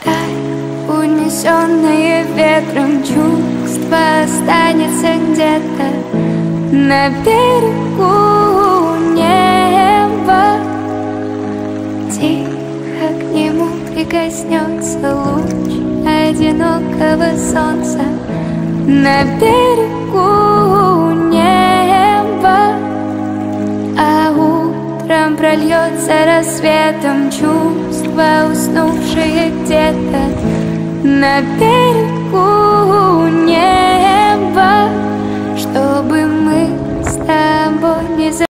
Так, унесенное ветром чувство останется где-то на берегу неба. Тихо к нему прикоснется луч одинокого солнца на берегу неба. А утром прольется рассветом чувства, уснувшие где-то на берегу неба.